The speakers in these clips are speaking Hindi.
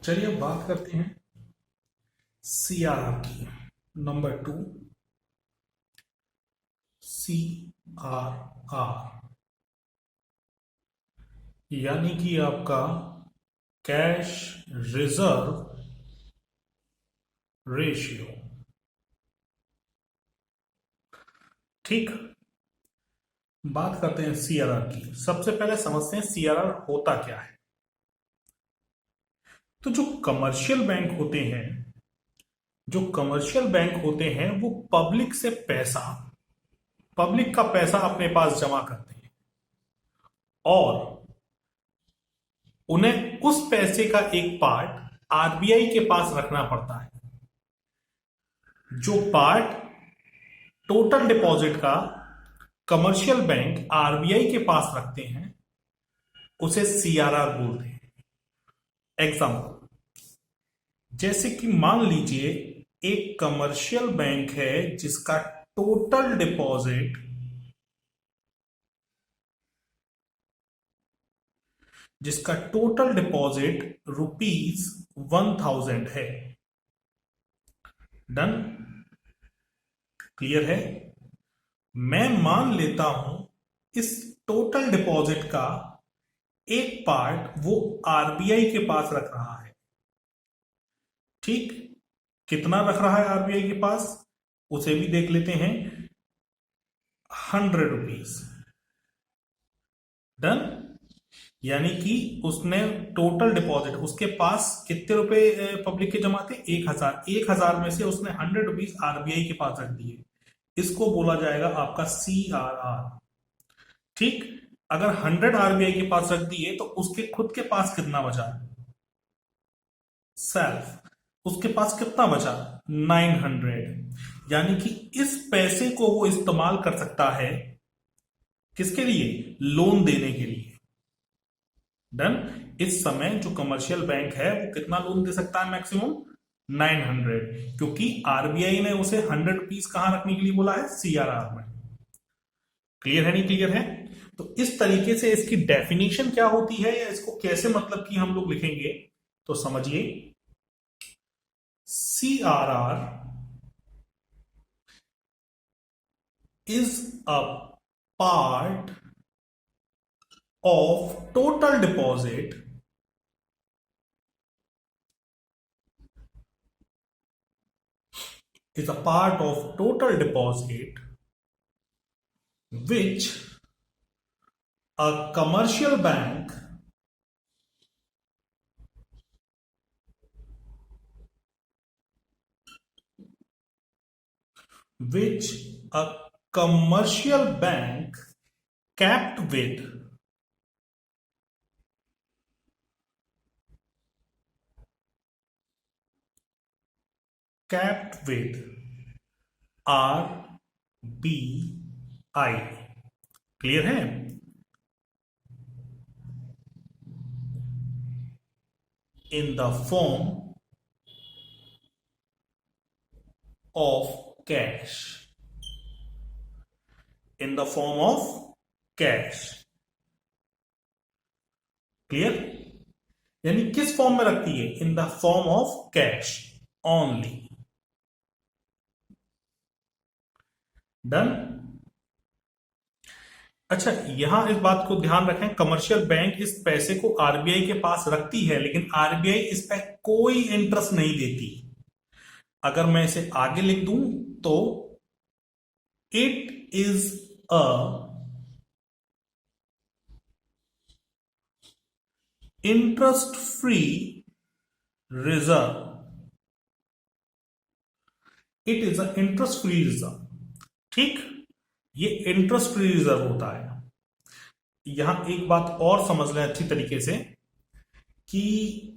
चलिए अब बात करते हैं सीआरआर की। नंबर 2, सीआरआर यानी कि आपका कैश रिजर्व रेशियो। ठीक, बात करते हैं सीआरआर की। सबसे पहले समझते हैं सीआरआर होता क्या है। तो जो कमर्शियल बैंक होते हैं वो पब्लिक का पैसा अपने पास जमा करते हैं और उन्हें उस पैसे का एक पार्ट आरबीआई के पास रखना पड़ता है। जो पार्ट टोटल डिपॉजिट का कमर्शियल बैंक आरबीआई के पास रखते हैं उसे सीआरआर बोलते हैं। एग्जाम्पल, जैसे कि मान लीजिए एक कमर्शियल बैंक है जिसका टोटल डिपॉजिट ₹1000 है। डन? क्लियर है? मैं मान लेता हूं इस टोटल डिपॉजिट का एक पार्ट वो आरबीआई के पास रख रहा है। ठीक, कितना रख रहा है आरबीआई के पास उसे भी देख लेते हैं। ₹100। डन? यानी कि उसने टोटल डिपॉजिट, उसके पास कितने रुपए पब्लिक के जमा थे? 1000। 1000 में से उसने ₹100 आरबीआई के पास रख दिए। इसको बोला जाएगा आपका सीआरआर। ठीक, अगर 100 आरबीआई के पास रख दिए तो उसके खुद के पास कितना बचा? सेल्फ, उसके पास कितना बचा? 900। यानी कि इस पैसे को वो इस्तेमाल कर सकता है किसके लिए? लोन देने के लिए। डन? इस समय जो कमर्शियल बैंक है वो कितना लोन दे सकता है? मैक्सिमम 900, क्योंकि आरबीआई ने उसे ₹100 कहां रखने के लिए बोला है? सीआरआर में। क्लियर है? नहीं क्लियर है? तो इस तरीके से इसकी डेफिनेशन क्या होती है या इसको कैसे मतलब कि हम लोग लिखेंगे, तो समझिए। CRR is a part of total deposit is a part of total deposit which a commercial bank which a commercial bank kept with RBI। Clear है? in the form of cash। in the form of cash। Clear? यानी किस फॉर्म में रखती है? In the form of cash only. Done? अच्छा, यहां इस बात को ध्यान रखें, कमर्शियल बैंक इस पैसे को आरबीआई के पास रखती है लेकिन आरबीआई इस पर कोई इंटरेस्ट नहीं देती। अगर मैं इसे आगे लिख दूं तो it is a interest free reserve. It is a interest free reserve. ठीक, ये इंटरेस्ट फ्री रिजर्व होता है। यहां एक बात और समझ लें अच्छी तरीके से कि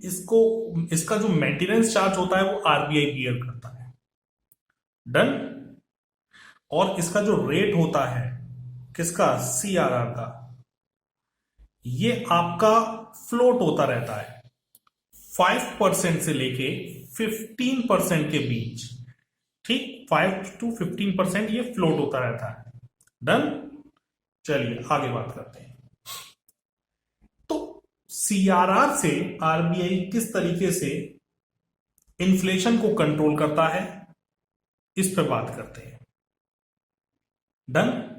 इसको इसका जो मेंटेनेंस चार्ज होता है वो आरबीआई बियर करता है। डन? और इसका जो रेट होता है किसका? सीआरआर का, ये आपका फ्लोट होता रहता है 5% से लेके 15% के बीच। ठीक, 5 to 15% ये फ्लोट होता रहता है। डन? चलिए आगे बात करते हैं। तो सीआरआर से आरबीआई किस तरीके से इन्फ्लेशन को कंट्रोल करता है, इस पर बात करते हैं। डन।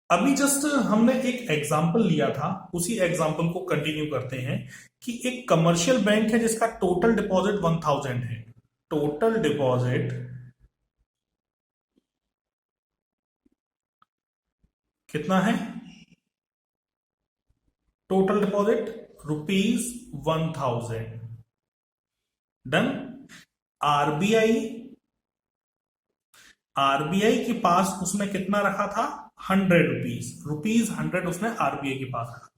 अभी जस्ट हमने एक एग्जांपल लिया था, उसी एग्जांपल को कंटिन्यू करते हैं कि एक कमर्शियल बैंक है जिसका टोटल डिपॉजिट 1000 है। टोटल डिपॉजिट कितना है? Total deposit ₹1000। Done. RBI RBI के पास उसने कितना रखा था? ₹100 उसने आरबीआई के पास रखा।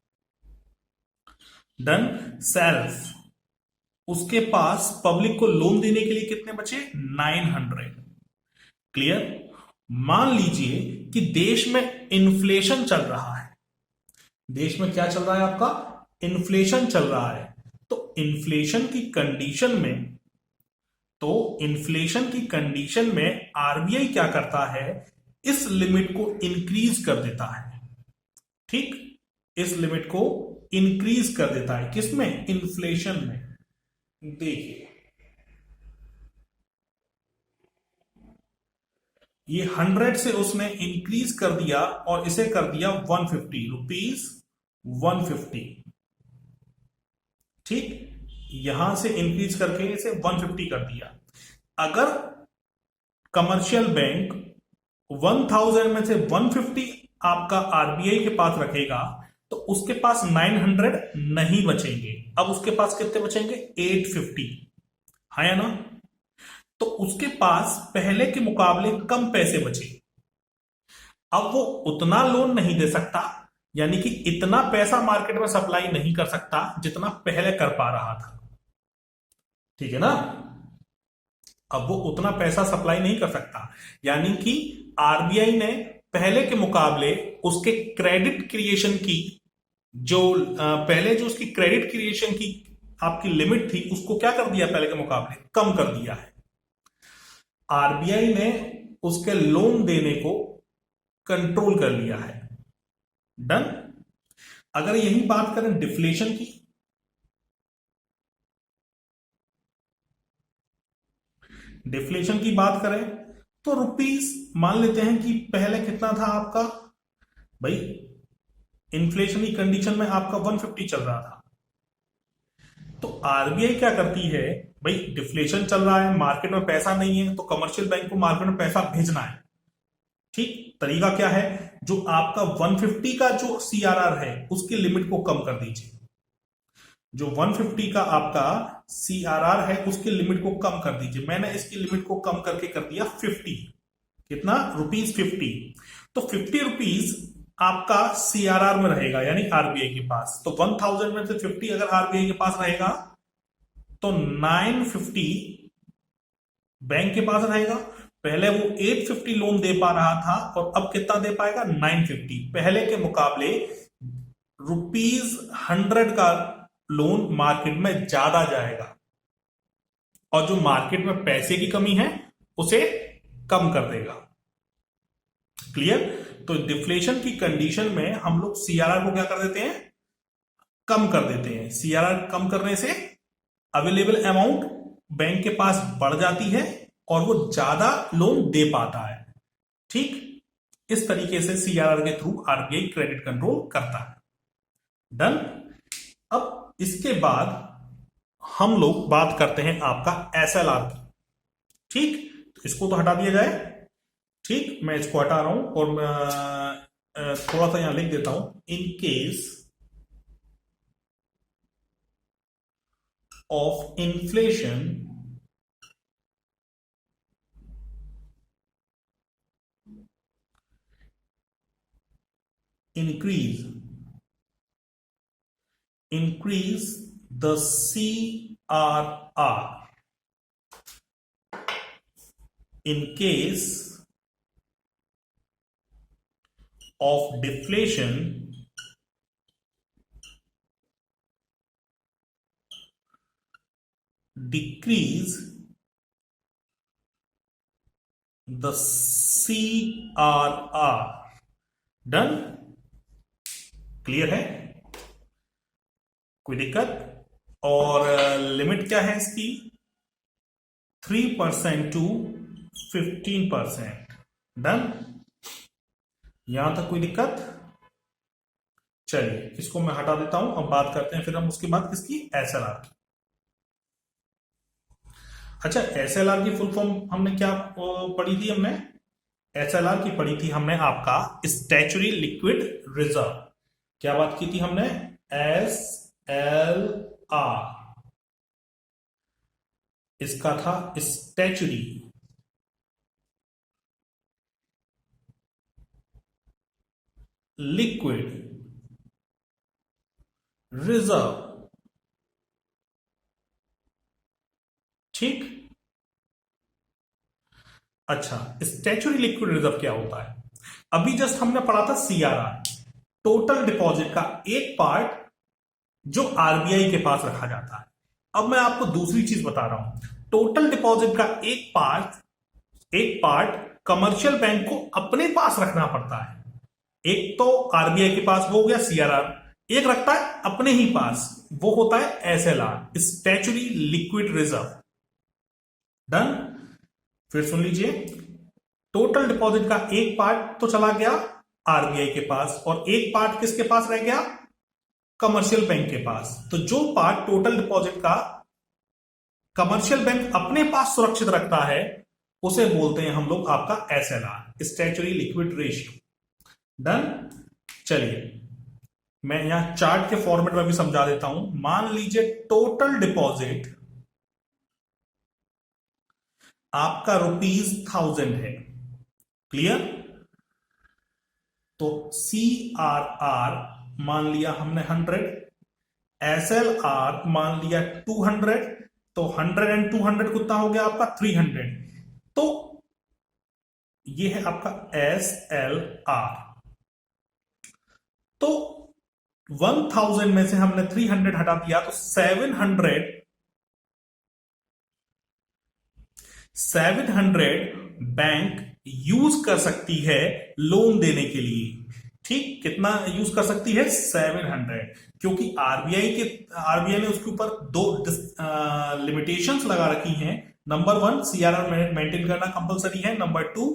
डन। सेल्फ उसके पास पब्लिक को लोन देने के लिए कितने बचे? 900। क्लियर। मान लीजिए कि देश में इन्फ्लेशन चल रहा है। देश में क्या चल रहा है आपका? इन्फ्लेशन चल रहा है। तो इन्फ्लेशन की कंडीशन में आरबीआई क्या करता है? इस लिमिट को इंक्रीज कर देता है। ठीक, इस लिमिट को इंक्रीज कर देता है। किसमें? इन्फ्लेशन में। देखिए, ये 100 से उसने इंक्रीज कर दिया और इसे कर दिया ₹150। ठीक, यहां से इंक्रीज करके इसे 150 कर दिया। अगर कमर्शियल बैंक 1000 में से 150 आपका आरबीआई के पास रखेगा तो उसके पास 900 नहीं बचेंगे। अब उसके पास कितने बचेंगे? 850। हाँ या ना? तो उसके पास पहले के मुकाबले कम पैसे बचे। अब वो उतना लोन नहीं दे सकता, यानी कि इतना पैसा मार्केट में सप्लाई नहीं कर सकता जितना पहले कर पा रहा था। ठीक है ना? अब वो उतना पैसा सप्लाई नहीं कर सकता, यानी कि आरबीआई ने पहले के मुकाबले उसके क्रेडिट क्रिएशन की पहले जो उसकी क्रेडिट क्रिएशन की आपकी लिमिट थी उसको क्या कर दिया? पहले के मुकाबले कम कर दिया है। आरबीआई ने उसके लोन देने को कंट्रोल कर लिया है। डन। अगर यही बात करें डिफ्लेशन की, बात करें तो रुपीस मान लेते हैं कि पहले कितना था आपका? भाई इन्फ्लेशन की कंडीशन में आपका 150 चल रहा था। तो आरबीआई क्या करती है? भाई डिफ्लेशन चल रहा है, मार्केट में पैसा नहीं है, तो कमर्शियल बैंक को मार्केट में पैसा भेजना है। ठीक, तरीका क्या है? जो आपका 150 का जो सीआरआर है उसकी लिमिट को कम कर दीजिए। जो 150 का आपका सीआरआर है उसकी लिमिट को कम कर दीजिए। मैंने इसकी लिमिट को कम करके कर दिया 50। कितना? ₹50। तो ₹50 आपका सीआरआर में रहेगा, यानी आरबीआई के पास। तो 1000 में से 50 अगर आरबीआई के पास रहेगा तो 950 बैंक के पास रहेगा। पहले वो 850 लोन दे पा रहा था और अब कितना दे पाएगा? 950। पहले के मुकाबले ₹100 का लोन मार्केट में ज्यादा जाएगा और जो मार्केट में पैसे की कमी है उसे कम कर देगा। क्लियर? तो डिफ्लेशन की कंडीशन में हम लोग सीआरआर को क्या कर देते हैं? कम कर देते हैं। सीआरआर कम करने से अवेलेबल अमाउंट बैंक के पास बढ़ जाती है और वो ज्यादा लोन दे पाता है। ठीक, इस तरीके से सीआरआर के थ्रू आरबीआई क्रेडिट कंट्रोल करता है। डन। अब इसके बाद हम लोग बात करते हैं आपका एसएलआर की। ठीक, तो इसको तो हटा दिया जाए। ठीक, मैं इसको हटा रहा हूं और थोड़ा सा यहां लिख देता हूं, in case of inflation increase the CRR in case of deflation decrease the CRR। Done. Clear है? कोई दिक्कत? और लिमिट क्या है इसकी? 3% टू 15%। डन? यहां तक कोई दिक्कत? चलिए इसको मैं हटा देता हूं। अब बात करते हैं फिर हम उसके बाद किसकी? एसएलआर की। अच्छा, एसएलआर की फुल फॉर्म हमने क्या पढ़ी थी? हमने एसएलआर की पढ़ी थी हमने आपका स्टैचुरी लिक्विड रिजर्व। क्या बात की थी हमने? एस एल आर, इसका था स्टैचुरी लिक्विड रिजर्व। ठीक। अच्छा, स्टैचुरी लिक्विड रिजर्व क्या होता है? अभी जस्ट हमने पढ़ा था सीआरआर, टोटल डिपॉजिट का एक पार्ट जो आरबीआई के पास रखा जाता है। अब मैं आपको दूसरी चीज बता रहा हूं। टोटल डिपॉजिट का एक पार्ट कमर्शियल बैंक को अपने पास रखना पड़ता है। एक तो आरबीआई के पास, वो हो गया सीआरआर। एक रखता है अपने ही पास, वो होता है SLR, statutory liquid reserve. Done? फिर सुन लीजिए, टोटल डिपॉजिट का एक पार्ट तो चला गया आरबीआई के पास और एक पार्ट किसके पास रह गया? कमर्शियल बैंक के पास। तो जो पार्ट टोटल डिपॉजिट का कमर्शियल बैंक अपने पास सुरक्षित रखता है उसे बोलते हैं हम लोग आपका SLR, statutory liquid ratio. Done? चलिए मैं यहां चार्ट के फॉर्मेट में भी समझा देता हूं। मान लीजिए टोटल डिपॉजिट आपका ₹1000 है। क्लियर? तो सी आर आर मान लिया हमने 100, एसएलआर मान लिया 200, तो 100 एंड 200 कितना हो गया आपका? 300। तो ये है आपका एस एल आर। तो 1000 में से हमने 300 हटा दिया तो 700 बैंक यूज कर सकती है लोन देने के लिए। ठीक, कितना यूज कर सकती है? 700। क्योंकि आरबीआई ने उसके ऊपर दो लिमिटेशंस लगा रखी हैं। नंबर 1, सीआरआर मेंटेन करना कंपलसरी है। नंबर 2,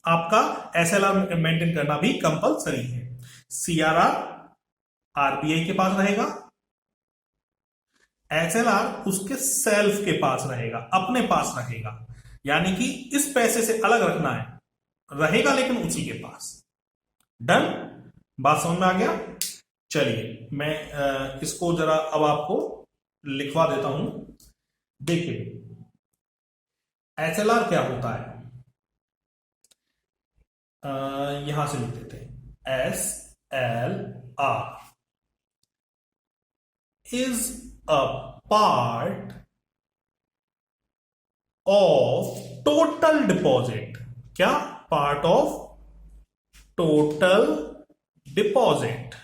आपका एसएलआर मेंटेन करना भी कंपलसरी है। सीआरआर आरबीआई के पास रहेगा, एसएलआर उसके सेल्फ के पास रहेगा, अपने पास रहेगा। यानी कि इस पैसे से अलग रखना है, रहेगा लेकिन उसी के पास। डन? बात समझ में आ गया? चलिए मैं इसको जरा अब आपको लिखवा देता हूं। देखिए एसएलआर क्या होता है, यहां से लिख देते हैं। S L R is a part of total deposit। क्या? Part of total deposit.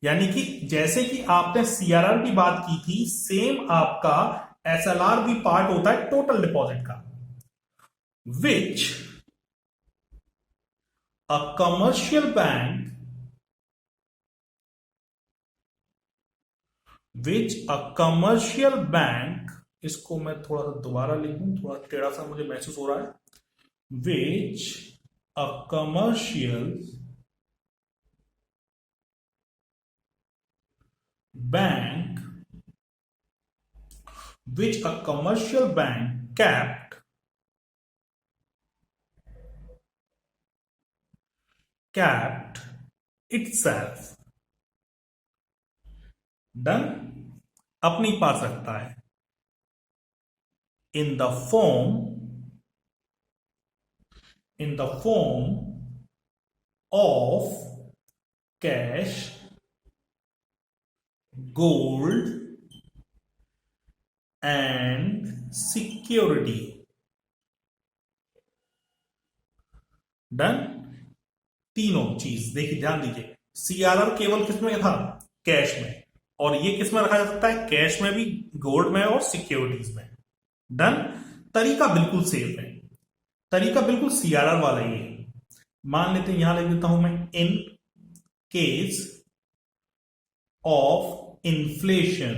यानी कि जैसे कि आपने सीआरआर की बात की थी, सेम आपका एसएलआर भी पार्ट होता है टोटल डिपॉजिट का, विच अ कमर्शियल बैंक इसको मैं थोड़ा सा दोबारा लिखूं, थोड़ा टेढ़ा सा मुझे महसूस हो रहा है। Which a commercial bank kept itself। Done? अपनी पास रखता है। in the form of cash, gold and security। Done? तीनों चीज देखिए, ध्यान दीजिए। सीआरआर केवल किसमें था? कैश में। और ये किसमें रखा जा सकता है? कैश में भी, गोल्ड में और सिक्योरिटीज में। डन? तरीका बिल्कुल सेफ है, तरीका बिल्कुल सीआरआर वाला ही है। मान लेते हैं, यहां लिख देता हूं मैं इन केस ऑफ इन्फ्लेशन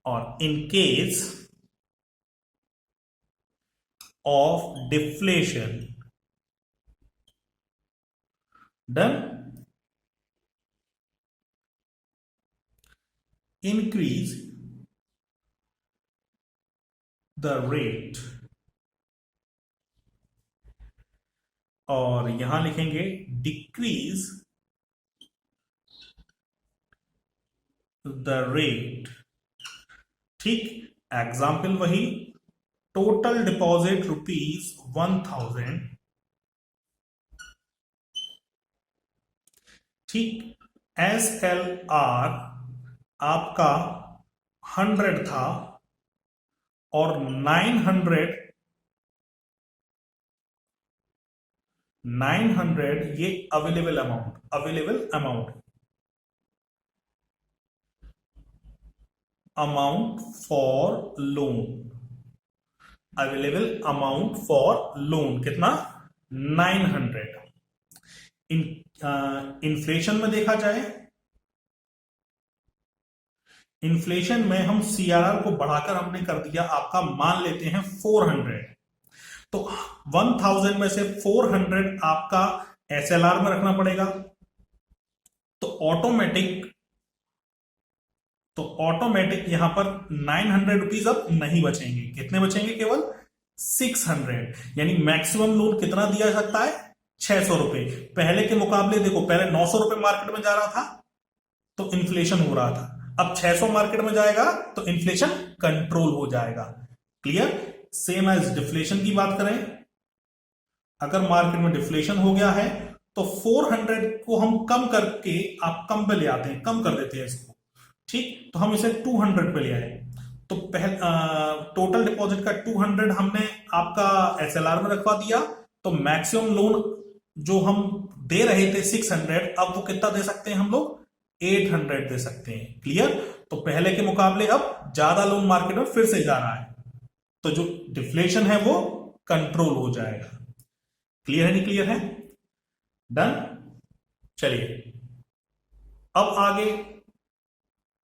और in case of deflation. Done. increase the rate, और यहां लिखेंगे डिक्रीज द रेट। ठीक, एग्जाम्पल वही, टोटल डिपॉजिट ₹1000। ठीक, SLR आपका 100 था और 900 ये available amount for loan, available amount for loan कितना? 900। इन्फ्लेशन में देखा जाए, इन्फ्लेशन में हम सीआरआर को बढ़ाकर हमने कर दिया आपका, मान लेते हैं 400। तो 1000 में से 400 आपका एसएलआर में रखना पड़ेगा। तो ऑटोमेटिक यहां पर 900 रुपीज अब नहीं बचेंगे। कितने बचेंगे? केवल 600। यानी मैक्सिमम लोन कितना दिया जा सकता है? 600 रुपए। पहले के मुकाबले देखो, पहले 900 रुपए मार्केट में जा रहा था तो इन्फ्लेशन हो रहा था, अब 600 मार्केट में जाएगा तो इन्फ्लेशन कंट्रोल हो जाएगा। क्लियर? सेम एज डिफ्लेशन की बात करें, अगर मार्केट में डिफ्लेशन हो गया है तो 400 को हम कम करके आप कम पे ले आते हैं, कम कर देते हैं इसको। ठीक, तो हम इसे 200 पे ले आए। तो टोटल डिपॉजिट का 200 हमने आपका एसएलआर में रखवा दिया, तो मैक्सिमम लोन जो हम दे रहे थे 600, अब वो कितना दे सकते हैं हम लोग? 800 दे सकते हैं। क्लियर? तो पहले के मुकाबले अब ज्यादा लोन मार्केट में फिर से जा रहा है, तो जो डिफ्लेशन है वो कंट्रोल हो जाएगा। क्लियर है? नहीं क्लियर है? डन। चलिए अब आगे